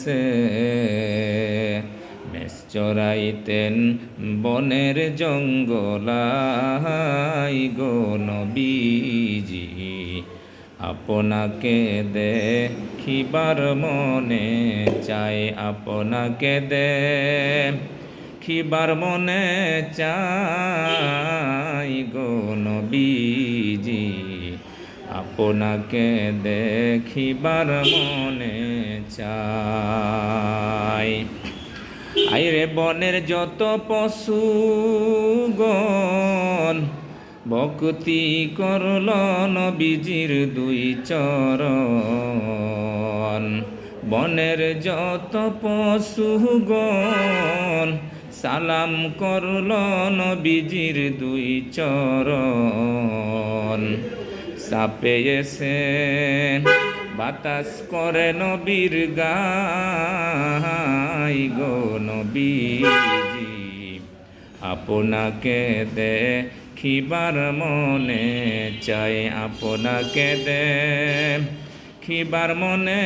গেছে। মেষ চড়াইতেন বনের জঙ্গলাই গো নবীজি, আপনাকে দেখিবার মনে চায়, আপনাকে দেখিবার মনে চাই গো নবীজি, আপনাকে দেখিবার মনে চাই। আইরে বনের যত পশুগণ ভক্তি করল নবীজির দুই চরণ। বনের যত পশুগণ সালাম করল নবীজির দুই চরণ। সাপে এসে বাতাস করে নবীর গায় গো নবীজি, আপনাকে দেখিবার মনে চাই, আপনাকে দেখিবার মনে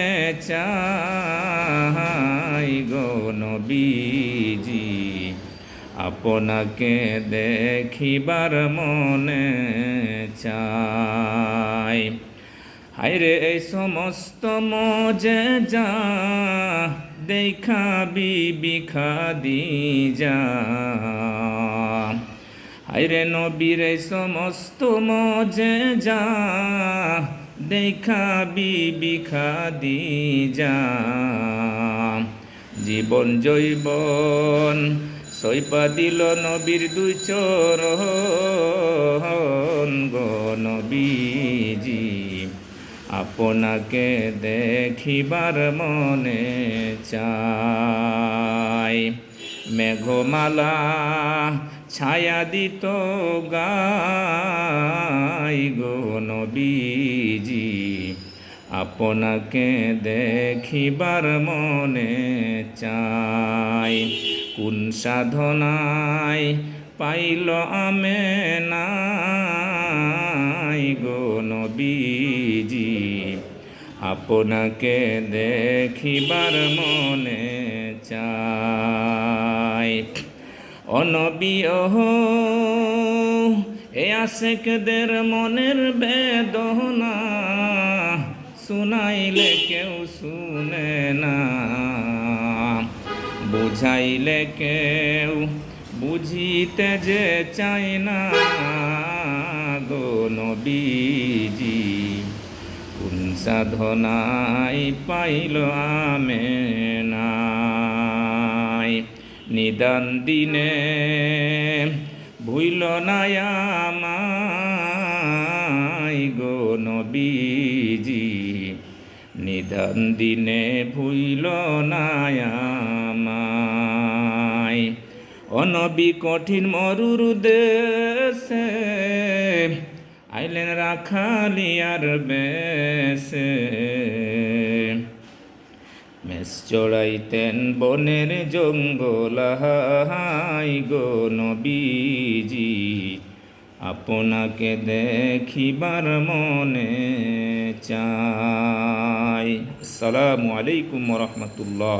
চাই গো নবীজি, আপনাকে দেখিবার মনে চাই। হায়রে এই সমস্ত মজেজা দেখা বিবি খাদিজা, হায়রে নবীর এই সমস্ত মজেজা দেখা বিবি খাদিজা, জীবন জৈবন সৈপা দিল নবীর দুই চরণ গো নবীজি, আপনাকে দেখিবার মনে চাই। মেঘমালা ছায়া দিত গায় গো নবীজি, আপনাকে দেখিবার মনে চাই। কোন সাধনায় পাইল আমেনাই গো নবীজি, আপনাকে দেখিবার মনে চাই। অনবী ওহো এ আশেকদের মনের বেদনা, শুনাইলে কেউ শুনে না, বুঝাইলে কেউ বুঝিতে যে চায় না গো নবীজি, কোন সাধনায় পাইল আমেনাই। নিদান দিনে ভুইল না আমায় গো নবীজি, নিদান দিনে ভুইল না আমায়। অনবী কঠিন মরুর দেশে আইলেন রাখালিয়ার বেশে, মেষ চড়াইতেন বনের জঙ্গলাই গো নবীজি, আপনাকে দেখিবার মনে চাই। আসসালামু আলাইকুম ওয়া রাহমাতুল্লাহ।